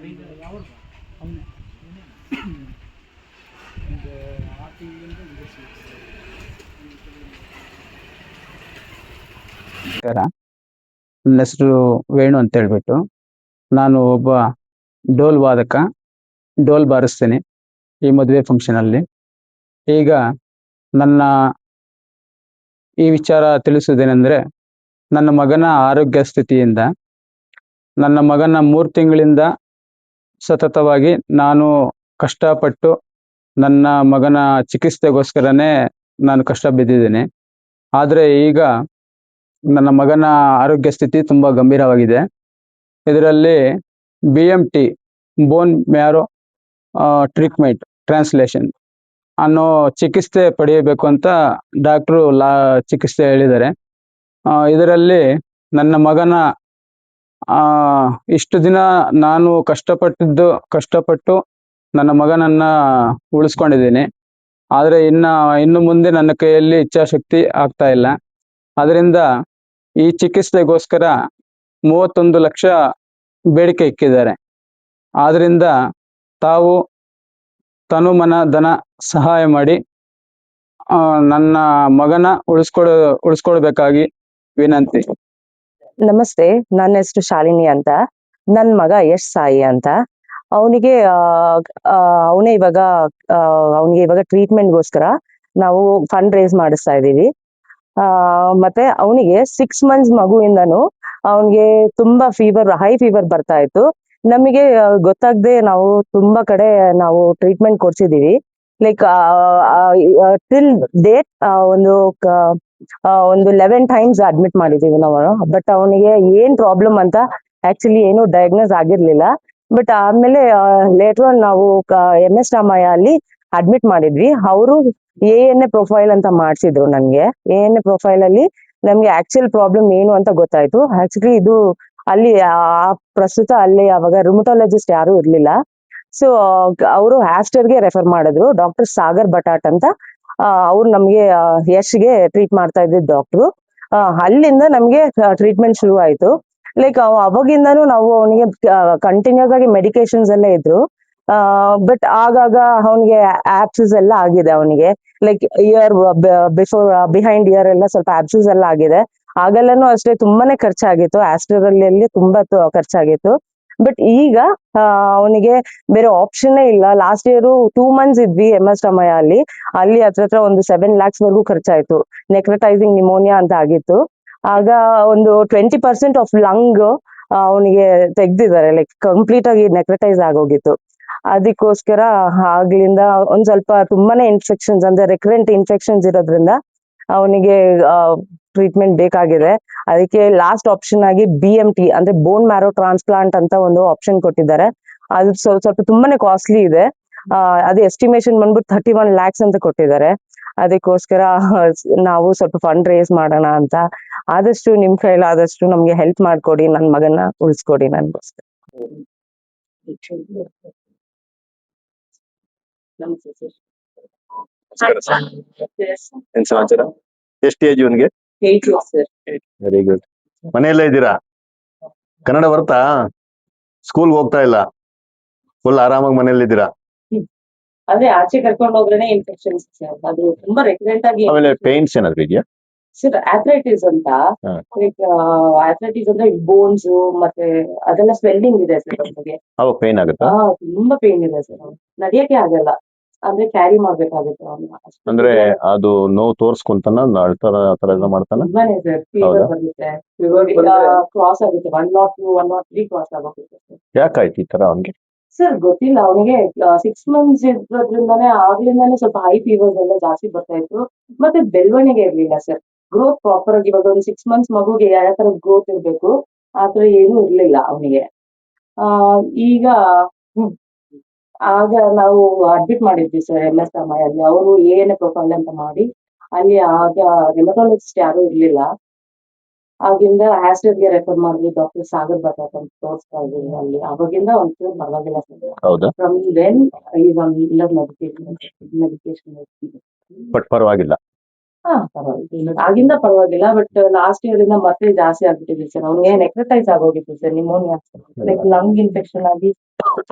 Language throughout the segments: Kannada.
ನನ್ನ ಹೆಸರು ವೇಣು ಅಂತ ಹೇಳ್ಬಿಟ್ಟು, ನಾನು ಒಬ್ಬ ಡೋಲ್ ವಾದಕ. ಡೋಲ್ ಬಾರಿಸ್ತೀನಿ ಈ ಮದುವೆ ಫಂಕ್ಷನಲ್ಲಿ. ಈಗ ನನ್ನ ಈ ವಿಚಾರ ತಿಳಿಸುವುದೇನೆಂದರೆ, ನನ್ನ ಮಗನ ಆರೋಗ್ಯ ಸ್ಥಿತಿಯಿಂದ, ನನ್ನ ಮಗನ 3 ತಿಂಗಳಿಂದ ಸತತವಾಗಿ ನಾನು ಕಷ್ಟಪಟ್ಟು ನನ್ನ ಮಗನ ಚಿಕಿತ್ಸೆಗೋಸ್ಕರನೇ ನಾನು ಕಷ್ಟ ಬಿದ್ದಿದ್ದೀನಿ. ಆದರೆ ಈಗ ನನ್ನ ಮಗನ ಆರೋಗ್ಯ ಸ್ಥಿತಿ ತುಂಬ ಗಂಭೀರವಾಗಿದೆ. ಇದರಲ್ಲಿ BMT bone marrow treatment translation ಅನ್ನೋ ಚಿಕಿತ್ಸೆ ಪಡೆಯಬೇಕು ಅಂತ ಡಾಕ್ಟ್ರು ಚಿಕಿತ್ಸೆ ಹೇಳಿದ್ದಾರೆ. ಇದರಲ್ಲಿ ನನ್ನ ಮಗನ ಇಷ್ಟು ದಿನ ನಾನು ಕಷ್ಟಪಟ್ಟು ನನ್ನ ಮಗನನ್ನ ಉಳಿಸ್ಕೊಂಡಿದ್ದೀನಿ. ಆದರೆ ಇನ್ನು ಮುಂದೆ ನನ್ನ ಕೈಯಲ್ಲಿ ಇಚ್ಛಾಶಕ್ತಿ ಆಗ್ತಾ ಇಲ್ಲ. ಅದರಿಂದ ಈ ಚಿಕಿತ್ಸೆಗೋಸ್ಕರ 31 ಲಕ್ಷ ಬೇಡಿಕೆ ಇಕ್ಕಿದ್ದಾರೆ. ಆದ್ದರಿಂದ ತಾವು ತನು ಮನ ಧನ ಸಹಾಯ ಮಾಡಿ ನನ್ನ ಮಗನ ಉಳಿಸ್ಕೊಳ್ಬೇಕಾಗಿ ವಿನಂತಿ. ನಮಸ್ತೆ, ನನ್ನ ಹೆಸರು ಶಾಲಿನಿ ಅಂತ. ನನ್ನ ಮಗ ಯಶ್ ಸಾಯಿ ಅಂತ. ಅವನಿಗೆ ಇವಾಗ ಟ್ರೀಟ್ಮೆಂಟ್ಗೋಸ್ಕರ ನಾವು ಫಂಡ್ ರೇಸ್ ಮಾಡಿಸ್ತಾ ಇದ್ದೀವಿ. ಮತ್ತೆ ಅವನಿಗೆ 6 ಮಂತ್ಸ್ ಮಗುವಿಂದನು ಅವನಿಗೆ ತುಂಬಾ ಹೈ ಫೀವರ್ ಬರ್ತಾ ಇತ್ತು. ನಮಗೆ ಗೊತ್ತಾಗದೆ ನಾವು ತುಂಬಾ ಕಡೆ ನಾವು ಟ್ರೀಟ್ಮೆಂಟ್ ಕೊಡ್ಸಿದೀವಿ. ಲೈಕ್ ಟಿಲ್ ಡೇಟ್ ಒಂದು 11 ಟೈಮ್ಸ್ ಅಡ್ಮಿಟ್ ಮಾಡಿದೀವಿ ನಾವು. ಬಟ್ ಅವನಿಗೆ ಏನ್ ಪ್ರಾಬ್ಲಮ್ ಅಂತ ಆಕ್ಚುಲಿ ಏನು ಡಯಾಗ್ನೋಸ್ ಆಗಿರ್ಲಿಲ್ಲ. ಬಟ್ ಆಮೇಲೆ ಲೇಟರ್ ಆನ್ ನಾವು MS ರಾಮಯ್ಯ ಅಲ್ಲಿ ಅಡ್ಮಿಟ್ ಮಾಡಿದ್ವಿ. ಅವರು ANA ಪ್ರೊಫೈಲ್ ಅಂತ ಮಾಡಿಸಿದ್ರು. ನನ್ಗೆ ANA ಪ್ರೊಫೈಲ್ ಅಲ್ಲಿ ನಮ್ಗೆ ಆಕ್ಚುಯಲ್ ಪ್ರಾಬ್ಲಮ್ ಏನು ಅಂತ ಗೊತ್ತಾಯ್ತು. ಆಕ್ಚುಲಿ ಇದು ಅಲ್ಲಿ ಪ್ರಸ್ತುತ ಅಲ್ಲಿ ಅವಾಗ ರುಮಟಾಲಜಿಸ್ಟ್ ಯಾರು ಇರ್ಲಿಲ್ಲ. ಸೊ ಅವರು ಆಸ್ಟರ್ಗೆ ರೆಫರ್ ಮಾಡಿದ್ರು. ಡಾಕ್ಟರ್ ಸಾಗರ್ ಬಟಾಟ್ ಅಂತ. ಅವ್ರು ನಮ್ಗೆ ಯಶ್ಗೆ ಟ್ರೀಟ್ ಮಾಡ್ತಾ ಇದ್ದಿದ್ದು ಡಾಕ್ಟ್ರು. ಅಲ್ಲಿಂದ ನಮ್ಗೆ ಟ್ರೀಟ್ಮೆಂಟ್ ಶುರು ಆಯ್ತು. ಲೈಕ್ ಅವಾಗಿಂದಾನು ನಾವು ಅವನಿಗೆ ಕಂಟಿನ್ಯೂಸ್ ಆಗಿ ಮೆಡಿಕೇಶನ್ಸ್ ಎಲ್ಲ ಇದ್ರು. ಬಟ್ ಆಗಾಗ ಅವನಿಗೆ ಆಪ್ಸಸ್ ಎಲ್ಲ ಆಗಿದೆ. ಅವನಿಗೆ ಲೈಕ್ ಬಿಹೈಂಡ್ ಇಯರ್ ಎಲ್ಲ ಸ್ವಲ್ಪ ಆಪ್ಸಸ್ ಎಲ್ಲ ಆಗಿದೆ. ಆಗಲ್ಲೂ ಅಷ್ಟೇ ತುಂಬಾನೇ ಖರ್ಚಾಗಿತ್ತು. ಆಸ್ಟರ್ ಅಲ್ಲಿ ತುಂಬಾ ಖರ್ಚಾಗಿತ್ತು. ಬಟ್ ಈಗ ಅವನಿಗೆ ಬೇರೆ ಆಪ್ಷನ್ನೇ ಇಲ್ಲ. ಲಾಸ್ಟ್ ಇಯರ್ 2 ಮಂತ್ಸ್ ಇದ್ವಿ MS ರಾಮಯ್ಯ ಅಲ್ಲಿ ಹತ್ರ ಒಂದು 7 lakhs ವರೆಗೂ ಖರ್ಚಾಯ್ತು. ನೆಕ್ರಟೈಸಿಂಗ್ ನಿಮೋನಿಯಾ ಅಂತ ಆಗಿತ್ತು. ಆಗ ಒಂದು 20% ಆಫ್ ಲಂಗ್ ಅವನಿಗೆ ತೆಗ್ದಿದ್ದಾರೆ. ಲೈಕ್ ಕಂಪ್ಲೀಟ್ ಆಗಿ ನೆಕ್ರಟೈಸ್ ಆಗೋಗಿತ್ತು. ಅದಕ್ಕೋಸ್ಕರ ಆಗ್ಲಿಂದ ಒಂದ್ ಸ್ವಲ್ಪ ತುಂಬಾನೇ ಇನ್ಫೆಕ್ಷನ್ಸ್ ಅಂದ್ರೆ ರೆಕರೆಂಟ್ ಇನ್ಫೆಕ್ಷನ್ಸ್ ಇರೋದ್ರಿಂದ ಅವನಿಗೆ ಟ್ರೀಟ್ಮೆಂಟ್ ಬೇಕಾಗಿದೆ. ಅದಕ್ಕೆ ಲಾಸ್ಟ್ ಆಪ್ಷನ್ ಆಗಿ BMT ಅಂದ್ರೆ ಬೋನ್ ಮ್ಯಾರೋ ಟ್ರಾನ್ಸ್ಪ್ಲಾಂಟ್ ಅಂತ ಒಂದು ಆಪ್ಷನ್ ಕೊಟ್ಟಿದ್ದಾರೆ. ಅದು ಸ್ವಲ್ಪ ತುಂಬಾನೇ ಕಾಸ್ಟ್ಲಿ ಇದೆ. ಅದು ಎಸ್ಟಿಮೇಷನ್ ಬಂದ್ಬಿಟ್ಟು 31 lakhs ಅಂತ ಕೊಟ್ಟಿದ್ದಾರೆ. ಅದಕ್ಕೋಸ್ಕರ ನಾವು ಸ್ವಲ್ಪ ಫಂಡ್ ರೇಸ್ ಮಾಡೋಣ ಅಂತ. ಆದಷ್ಟು ನಿಮ್ ಕೈಲಾದಷ್ಟು ನಮ್ಗೆ ಹೆಲ್ಪ್ ಮಾಡ್ಕೊಡಿ. ನನ್ ಮಗನ ಉಳಿಸ್ಕೊಡಿ ನನ್ಗೋಸ್ಕರ. ಏನ್ ಸಮಾಚಾರ? ಎಷ್ಟು ಏಜ್ ಇವನ್ಗೆ? 8 years sir. Very good. ಮನೆಯಲ್ಲೇ ಇದ್ದೀರಾ? ಕನ್ನಡ ಬರ್ತಾ? ಸ್ಕೂಲ್ ಹೋಗ್ತಾ ಇಲ್ಲ? ಫುಲ್ ಆರಾಮಾಗಿ ಮನೆಯಲ್ಲಿ ಇದ್ದೀರಾ? ಅದೇ ಆಚೆ ಕರ್ಕೊಂಡು ಹೋಗ್ರೇನೆ ಇನ್ಫೆಕ್ಷನ್ಸ್ ಸರ್. ಅದು ತುಂಬಾ ರೆಕರೆಂಟ್ ಆಗಿ. ಆಮೇಲೆ ಪೇನ್ಸ್ ಏನಾದ್ರು ಇದೆಯಾ? ಸರ್ ಆಥ್ರೈಟಿಸ್ ಅಂತ. ಆಥ್ರೈಟಿಸ್ ಅಂದ್ರೆ ಬೋನ್ಸ್ ಮತ್ತೆ ಅದೆಲ್ಲ ಸ್ವೆಲ್ಲಿಂಗ್ ಇದೆ ಸರ್ ಅವನಿಗೆ. ಅವಾಗ ಪೇನ್ ಆಗುತ್ತಾ? ತುಂಬಾ ಪೇನ್ ಇದೆ ಸರ್. ನಡಿಯಕ್ಕೆ ಆಗಲ್ಲ. ಅಂದ್ರೆ ಕ್ಯಾರಿ ಮಾಡ್ಬೇಕಾಗುತ್ತೆ ಅವನ್ನ. ಅಂದ್ರೆ ಅದು ನೋವು ತೋರ್ಸ್ಕೊಂತಾನ ಅಳ್ತಾರ ಆತರ ಎಲ್ಲ ಮಾಡ್ತಾನ? ತುಂಬಾನೇ ಸರ್. ಫೀವರ್ ಬರುತ್ತೆ. ಕ್ರಾಸ್ ಆಗುತ್ತೆ. 102, 103 ಕ್ರಾಸ್ ಆಗುತ್ತೆ ಸರ್. ಯಾಕಾಯ್ತು ಈ ತರ ಅವ್ನಿಗೆ? ಸರ್ ಗೊತ್ತಿಲ್ಲ. ಅವನಿಗೆ 6 ಮಂತ್ಸ್ ಆಗ್ಲಿಂದಾನೇ ಸ್ವಲ್ಪ ಹೈ ಫೀವರ್ಸ್ ಎಲ್ಲ ಜಾಸ್ತಿ ಬರ್ತಾ ಇತ್ತು. ಮತ್ತೆ ಬೆಳವಣಿಗೆ ಇರ್ಲಿಲ್ಲ ಸರ್. ಗ್ರೋತ್ ಪ್ರಾಪರ್ ಆಗಿ ಇವಾಗ ಒಂದು 6 ಮಂತ್ಸ್ ಮಗುಗೆ ಯಾವ ತರ ಗ್ರೋತ್ ಇರ್ಬೇಕು ಆತರ ಏನು ಇರ್ಲಿಲ್ಲ ಅವನಿಗೆ. ಈಗ ಆಗ ನಾವು ಅಡ್ಮಿಟ್ ಮಾಡಿದ್ವಿ ಸರ್ MS ರಾಮಯ್ಯ ಅಲ್ಲಿ. ಅವರು ANA ಪ್ರೊಫೈಲ್ ಅಂತ ಮಾಡಿ ಅಲ್ಲಿ ಆಗ ರೆಮಟಾಲಜಿಸ್ಟ್ ಯಾರು ಇರ್ಲಿಲ್ಲ. ಆಗಿಂದ ಆಸ್ಟರ್ಗೆ ರೆಫರ್ ಮಾಡಿದ್ವಿ. ಡಾಕ್ಟರ್ ಸಾಗರ್ ಬಟಾಟ್ ಅಂತ ತೋರಿಸ್ತಾ ಇದ್ದೀವಿ ಅಲ್ಲಿ. ಅವಾಗಿಂದ ಒಂಚೂರು ಪರವಾಗಿಲ್ಲ sir. From then is on medication. But ಪರವಾಗಿಲ್ಲ. ಪರವಾಗಿಲ್ಲ. ಆಗಿಂದ ಪರವಾಗಿಲ್ಲ. ಬಟ್ ಲಾಸ್ಟ್ ಇಯರ್ ಇಂದ ಮತ್ತೆ ಜಾಸ್ತಿ ಆಗ್ಬಿಟ್ಟಿದೆ ಸರ್. ಅವ್ನಿಗೆ ನೆಕ್ರಟೈಸ್ ಆಗೋಗಿತ್ತು sir. Pneumonia like lung infection ಆಗಿ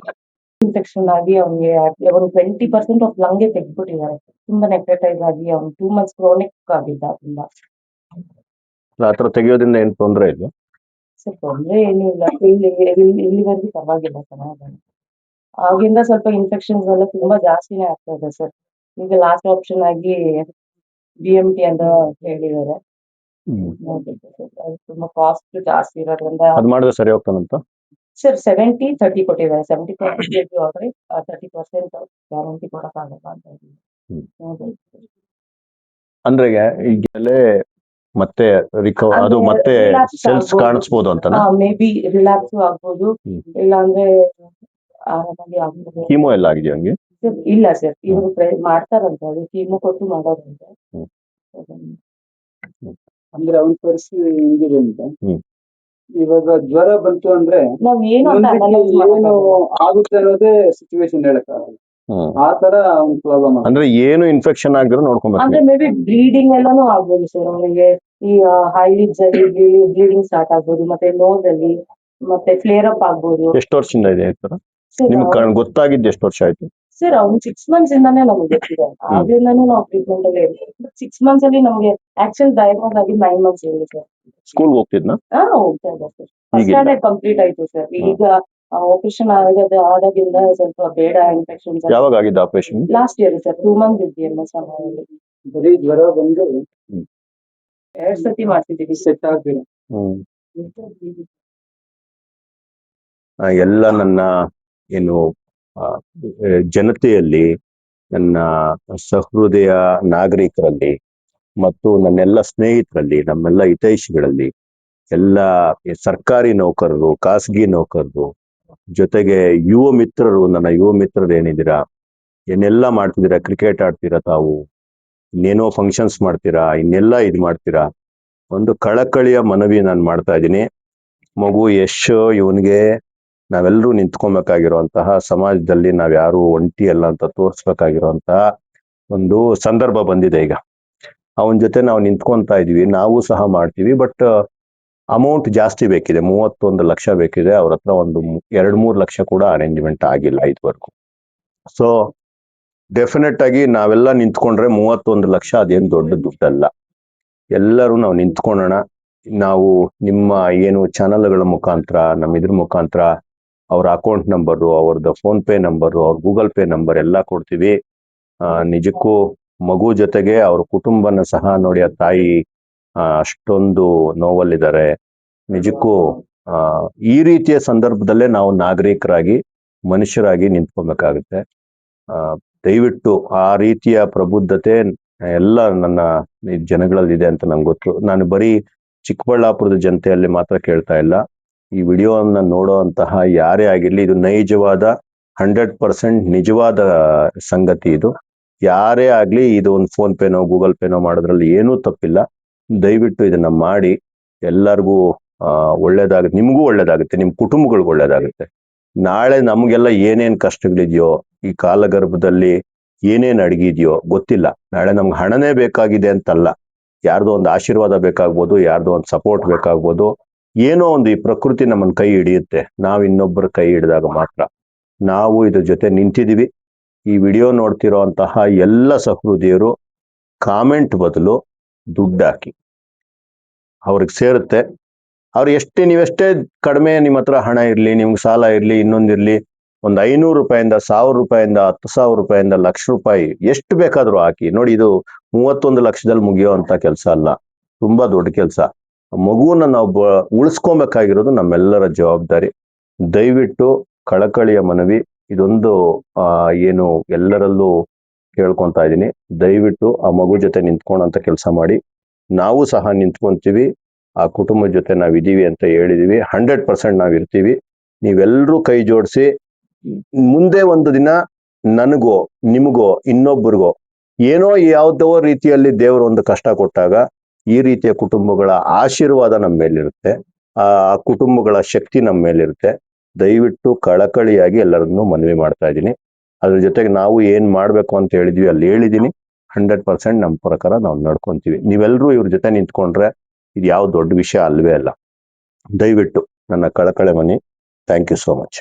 ಇನ್ಫೆಕ್ಷನ್ ಆಗಿ ಅವ್ನಿಗೆ ಅವರು 20% ಆಫ್ ಲಂಗ್ಗೆ ತೆಗೆದ್ಬಿಟ್ಟಿದ್ದಾರೆ. ತುಂಬಾ ನೆಕ್ರಟೈಸ್ ಆಗಿ ಅವ್ನು 2 months ಕ್ರಾನಿಕ್ ಆಗಿದ್ದ ತುಂಬಾ. ಆತರ ತೆಗಿಯೋದ್ರಿಂದ ಏನ್ ತೊಂದ್ರೆ ಇಲ್ಲ? ಸರ್ ತೊಂದ್ರೆ ಏನೂ ಇಲ್ಲ, ಇಲ್ಲಿವರೆಗೂ ಪರವಾಗಿಲ್ಲ, ಚೆನ್ನಾಗಿದೆ. ಆಗಿಂದ ಸ್ವಲ್ಪ ಇನ್ಫೆಕ್ಷನ್ಸ್ ಎಲ್ಲ ತುಂಬಾ ಜಾಸ್ತಿನೇ ಆಗ್ತಾ ಇದೆ ಸರ್. ಈಗ ಲಾಸ್ಟ್ ಆಪ್ಷನ್ ಆಗಿ BMT ಅಂತ ಹೇಳಿದ್ದಾರೆ. ನೋಡ್ಬೇಕು ಸರ್, ಅದು ತುಂಬಾ ಕಾಸ್ಟ್ ಜಾಸ್ತಿ ಇರೋದ್ರಿಂದ. ಅದ್ ಮಾಡಿದ್ರೆ ಸರಿ ಹೋಗ್ತಾನಂತ? ಸರ್ 70-30 ಕೊಟ್ಟಿದ್ದಾರೆ. 70% ಆದ್ರೆ 30% ಗ್ಯಾರಂಟಿ ಕೊಡಕ್ಕಾಗಲ್ಲ ಅಂತ ಹೇಳಿ. ನೋಡ್ಬೇಕು. ಅಂದ್ರೆ ಈಗಲೇ ಮತ್ತೆ ಅದು ಮತ್ತೆ ಸೆಲ್ಸ್ ಕಾಣಿಸ್ಬೋದು ಅಂತ. ಮೇ ಬಿ ರಿಲ್ಯಾಕ್ಸ್ ಆಗ್ಬೋದು, ಇಲ್ಲ ಅಂದ್ರೆ ಆರಾಮಾಗಿ ಆಗ್ಬೋದು. ಕೀಮೋ ಎಲ್ಲ ಆಗಿದೆಯಾ ಹಂಗೆ? ಇಲ್ಲ ಸರ್, ಇವರು ಮಾಡ್ತಾರಂತೆ, ಅದು ಕೀಮೋ ಕೊಟ್ಟು ಮಾಡೋದಂತೆ. ಅಂದ್ರೆ ಅವನ ಪರಿಸ್ಥಿತಿ ಹೆಂಗಿದೆ ಅಂತ, ಇವಾಗ ಜ್ವರ ಬಂತು ಅಂದ್ರೆ ನಾವ್ ಏನು ಏನು ಆಗುತ್ತೆ ಅನ್ನೋದೇ ಸಿಚುವೇಶನ್ ಹೇಳಕ್ಕಾಗಲ್ಲ. ಆ ತರ ಅವ್ನ ಪ್ರಾಬ್ಲಮ್. ಅಂದ್ರೆ ಏನು ಇನ್ಫೆಕ್ಷನ್ ಆಗಿರೋ ನೋಡ್ಕೊಬೇಕು. ಅಂದ್ರೆ ಮೇ ಬಿ ಬ್ಲೀಡಿಂಗ್ ಎಲ್ಲಾನು ಆಗ್ಬೋದು ಸರ್ ಅವನಿಗೆ. ಈ ಹೈಲಿಡ್ಸ್ ಅಲ್ಲಿ ಬ್ಲೀಡಿಂಗ್ ಸ್ಟಾರ್ಟ್ ಆಗ್ಬೋದು, ಮತ್ತೆ ನೋಸ್ ಅಲ್ಲಿ ಮತ್ತೆ ಫ್ಲೇರ್ ಅಪ್ ಆಗ್ಬೋದು. ಎಷ್ಟು ವರ್ಷದಿಂದ ಇದೆ ಈ ತರ? ನಿಮ್ಗೆ ಗೊತ್ತಾಗಿದ್ದು ಎಷ್ಟು ವರ್ಷ ಆಯ್ತು? ಸರ್ ಅವ್ನು 6 months ಇಂದಾನೇ ನಮ್ಗೆ ಗೊತ್ತಿದೆ. ಆಗ್ಲಿಂದಾನು ನಾವು ಟ್ರೀಟ್ಮೆಂಟ್ ಅಲ್ಲಿ ಇರ್ತೀವಿ. 6 months ಅಲ್ಲಿ ನಮ್ಗೆ ಆಕ್ಚುಲ್ ಡಯಾಗ್ನೋಸ್ ಆಗಿ 9 months ಆಗಿದೆ ಸರ್. ಸ್ಕೂಲ್ ಹೋಗ್ತಿದ್ನಾ? ಹೋಗ್ತಾ ಇದ್ದ ಸರ್. ಫಸ್ಟ್ ಸ್ಟ್ಯಾಂಡರ್ಡ್ ಕಂಪ್ಲೀಟ್ ಆಯ್ತು ಸರ್. ಈಗ ಆಪರೇಷನ್ ಆದಾಗಿಂದ ಸ್ವಲ್ಪ ಬೇಡ ಇನ್ಫೆಕ್ಷನ್ಸ್. ಯಾವಾಗ ಆಗಿದ್ದ operation? Last year sir, 2 months ಇದ್ವಿ MS ಸಮಯದಲ್ಲಿ. ಬರೀ ಜ್ವರ ಬಂದು 2 ಸತಿ ಮಾಡ್ತಿದ್ದೀವಿ, ಸೆಟ್ ಆಗ್ತಿಲ್ಲ. ಎಲ್ಲ ನನ್ನ ಏನು ಜನತೆಯಲ್ಲಿ, ನನ್ನ ಸಹೃದಯ ನಾಗರಿಕರಲ್ಲಿ ಮತ್ತು ನನ್ನೆಲ್ಲ ಸ್ನೇಹಿತರಲ್ಲಿ, ನಮ್ಮೆಲ್ಲ ಹಿತೈಷಿಗಳಲ್ಲಿ, ಎಲ್ಲ ಸರ್ಕಾರಿ ನೌಕರರು, ಖಾಸಗಿ ನೌಕರರು, ಜೊತೆಗೆ ಯುವ ಮಿತ್ರರು, ನನ್ನ ಯುವ ಮಿತ್ರರು ಏನಿದ್ದೀರಾ, ಏನೆಲ್ಲ ಮಾಡ್ತಿದ್ದೀರಾ, ಕ್ರಿಕೆಟ್ ಆಡ್ತೀರಾ ತಾವು, ಇನ್ನೇನೋ ಫಂಕ್ಷನ್ಸ್ ಮಾಡ್ತೀರಾ, ಇನ್ನೆಲ್ಲ ಇದು ಮಾಡ್ತೀರಾ, ಒಂದು ಕಳಕಳಿಯ ಮನವಿ ನಾನು ಮಾಡ್ತಾ ಇದ್ದೀನಿ. ಮಗು ಯಶ್, ಇವನಿಗೆ ನಾವೆಲ್ಲರೂ ನಿಂತ್ಕೊಬೇಕಾಗಿರುವಂತಹ, ಸಮಾಜದಲ್ಲಿ ನಾವ್ಯಾರು ಒಂಟಿ ಅಲ್ಲ ಅಂತ ತೋರಿಸ್ಬೇಕಾಗಿರುವಂತಹ ಒಂದು ಸಂದರ್ಭ ಬಂದಿದೆ. ಈಗ ಅವನ ಜೊತೆ ನಾವು ನಿಂತ್ಕೊಂತಾ ಇದೀವಿ, ನಾವು ಸಹ ಮಾಡ್ತೀವಿ. ಬಟ್ ಅಮೌಂಟ್ ಜಾಸ್ತಿ ಬೇಕಿದೆ, 31 ಲಕ್ಷ ಬೇಕಿದೆ. ಅವ್ರ ಹತ್ರ ಒಂದು 2-3 ಲಕ್ಷ ಕೂಡ ಅರೇಂಜ್ಮೆಂಟ್ ಆಗಿಲ್ಲ ಇದುವರೆಗೂ. ಸೊ ಡೆಫಿನೆಟ್ ಆಗಿ ನಾವೆಲ್ಲ ನಿಂತ್ಕೊಂಡ್ರೆ 31 ಲಕ್ಷ ಅದೇನು ದೊಡ್ಡ ದುಡ್ಡಲ್ಲ. ಎಲ್ಲರೂ ನಾವು ನಿಂತ್ಕೊಳ್ಳೋಣ. ನಾವು ನಿಮ್ಮ ಏನು ಚಾನಲ್ಗಳ ಮುಖಾಂತರ, ನಮ್ಮ ಇದ್ರ ಮುಖಾಂತರ ಅವ್ರ ಅಕೌಂಟ್ ನಂಬರು, ಅವ್ರದ್ದು ಫೋನ್ ಪೇ ನಂಬರು, ಅವ್ರ ಗೂಗಲ್ ಪೇ ನಂಬರ್ ಎಲ್ಲ ಕೊಡ್ತೀವಿ. ನಿಜಕ್ಕೂ ಮಗು ಜೊತೆಗೆ ಅವ್ರ ಕುಟುಂಬನ ಸಹ ನೋಡಿ, ಆ ತಾಯಿ ಅಷ್ಟೊಂದು ನೋವಲ್ಲಿದ್ದಾರೆ. ನಿಜಕ್ಕೂ ಈ ರೀತಿಯ ಸಂದರ್ಭದಲ್ಲೇ ನಾವು ನಾಗರಿಕರಾಗಿ, ಮನುಷ್ಯರಾಗಿ ನಿಂತ್ಕೊಬೇಕಾಗುತ್ತೆ. ದಯವಿಟ್ಟು ಆ ರೀತಿಯ ಪ್ರಬುದ್ಧತೆ ಎಲ್ಲ ನನ್ನ ಜನಗಳಲ್ಲಿ ಇದೆ ಅಂತ ನಂಗೆ ಗೊತ್ತು. ನಾನು ಬರೀ ಚಿಕ್ಕಬಳ್ಳಾಪುರದ ಜನತೆಯಲ್ಲಿ ಮಾತ್ರ ಕೇಳ್ತಾ ಇಲ್ಲ, ಈ ವಿಡಿಯೋವನ್ನ ನೋಡುವಂತಹ ಯಾರೇ ಆಗಿರ್ಲಿ, ಇದು ನೈಜವಾದ 100% ನಿಜವಾದ ಸಂಗತಿ. ಇದು ಯಾರೇ ಆಗ್ಲಿ, ಇದು ಒಂದು ಫೋನ್ ಪೇನೋ ಗೂಗಲ್ ಪೇನೋ ಮಾಡೋದ್ರಲ್ಲಿ ಏನೂ ತಪ್ಪಿಲ್ಲ. ದಯವಿಟ್ಟು ಇದನ್ನ ಮಾಡಿ. ಎಲ್ಲರಿಗೂ ಒಳ್ಳೇದಾಗುತ್ತೆ, ನಿಮಗೂ ಒಳ್ಳೇದಾಗುತ್ತೆ, ನಿಮ್ಮ ಕುಟುಂಬಗಳಿಗೂ ಒಳ್ಳೇದಾಗುತ್ತೆ. ನಾಳೆ ನಮಗೆಲ್ಲ ಏನೇನ್ ಕಷ್ಟಗಳಿದೆಯೋ, ಈ ಕಾಲಗರ್ಭದಲ್ಲಿ ಏನೇನ್ ಅಡಗಿದೆಯೋ ಗೊತ್ತಿಲ್ಲ. ನಾಳೆ ನಮ್ಗೆ ಹಣನೇ ಬೇಕಾಗಿದೆ ಅಂತಲ್ಲ, ಯಾರ್ದೋ ಒಂದು ಆಶೀರ್ವಾದ ಬೇಕಾಗ್ಬೋದು, ಯಾರ್ದೋ ಒಂದು ಸಪೋರ್ಟ್ ಬೇಕಾಗ್ಬೋದು. ಏನೋ ಒಂದು ಈ ಪ್ರಕೃತಿ ನಮ್ಮನ್ನ ಕೈ ಹಿಡಿಯುತ್ತೆ, ನಾವು ಇನ್ನೊಬ್ಬರ ಕೈ ಹಿಡಿದಾಗ ಮಾತ್ರ. ನಾವು ಇದ್ರ ಜೊತೆ ನಿಂತಿದೀವಿ. ಈ ವಿಡಿಯೋ ನೋಡ್ತಿರೋ ಅಂತಹ ಎಲ್ಲ ಸಹೃದಯರು ಕಾಮೆಂಟ್ ಬದಲು ದುಡ್ಡು ಹಾಕಿ, ಅವ್ರಿಗೆ ಸೇರುತ್ತೆ. ಅವ್ರು ನೀವೆಷ್ಟೇ ಕಡಿಮೆ ನಿಮ್ಮ ಹತ್ರ ಹಣ ಇರಲಿ, ನಿಮ್ಗೆ ಸಾಲ ಇರಲಿ, ಇನ್ನೊಂದಿರಲಿ, ಒಂದು 500 ರೂಪಾಯಿಂದ 1000 ರೂಪಾಯಿಂದ 10,000 ರೂಪಾಯಿಂದ 1,00,000 ರೂಪಾಯಿ ಎಷ್ಟು ಬೇಕಾದ್ರೂ ಹಾಕಿ ನೋಡಿ. ಇದು 31 ಲಕ್ಷದಲ್ಲಿ ಮುಗಿಯೋ ಅಂತ ಕೆಲಸ ಅಲ್ಲ, ತುಂಬಾ ದೊಡ್ಡ ಕೆಲಸ. ಮಗುವನ್ನ ನಾವು ಉಳಿಸ್ಕೊಬೇಕಾಗಿರೋದು ನಮ್ಮೆಲ್ಲರ ಜವಾಬ್ದಾರಿ. ದಯವಿಟ್ಟು ಕಳಕಳಿಯ ಮನವಿ, ಇದೊಂದು ಏನು ಎಲ್ಲರಲ್ಲೂ ಕೇಳ್ಕೊಂತಾ ಇದ್ದೀನಿ. ದಯವಿಟ್ಟು ಆ ಮಗು ಜೊತೆ ನಿಂತ್ಕೊಳ್ಳೋಂಥ ಕೆಲಸ ಮಾಡಿ. ನಾವು ಸಹ ನಿಂತ್ಕೊಂತೀವಿ, ಆ ಕುಟುಂಬದ ಜೊತೆ ನಾವಿದೀವಿ ಅಂತ ಹೇಳಿದೀವಿ. 100% ನಾವಿರ್ತೀವಿ. ನೀವೆಲ್ಲರೂ ಕೈ ಜೋಡಿಸಿ, ಮುಂದೆ ಒಂದು ದಿನ ನನಗೋ ನಿಮಗೋ ಇನ್ನೊಬ್ಬರಿಗೋ ಏನೋ ಯಾವುದೋ ರೀತಿಯಲ್ಲಿ ದೇವರು ಒಂದು ಕಷ್ಟ ಕೊಟ್ಟಾಗ, ಈ ರೀತಿಯ ಕುಟುಂಬಗಳ ಆಶೀರ್ವಾದ ನಮ್ಮ ಮೇಲಿರುತ್ತೆ, ಆ ಕುಟುಂಬಗಳ ಶಕ್ತಿ ನಮ್ಮ ಮೇಲಿರುತ್ತೆ. ದಯವಿಟ್ಟು ಕಳಕಳಿಯಾಗಿ ಎಲ್ಲರನ್ನೂ ಮನವಿ ಮಾಡ್ತಾ ಇದ್ದೀನಿ. ಅದ್ರ ಜೊತೆಗೆ ನಾವು ಏನ್ ಮಾಡ್ಬೇಕು ಅಂತ ಹೇಳಿದ್ವಿ ಅಲ್ಲಿ ಹೇಳಿದೀನಿ. 100% ನಮ್ಮ ಪ್ರಕಾರ ನಾವು ನಡ್ಕೊಂತೀವಿ. ನೀವೆಲ್ಲರೂ ಇವ್ರ ಜೊತೆ ನಿಂತ್ಕೊಂಡ್ರೆ ಇದು ಯಾವ ದೊಡ್ಡ ವಿಷಯ ಅಲ್ವೇ ಅಲ್ಲ. ದಯವಿಟ್ಟು ನನ್ನ ಕಳಕಳೆ ಮನವಿ. Thank you so much.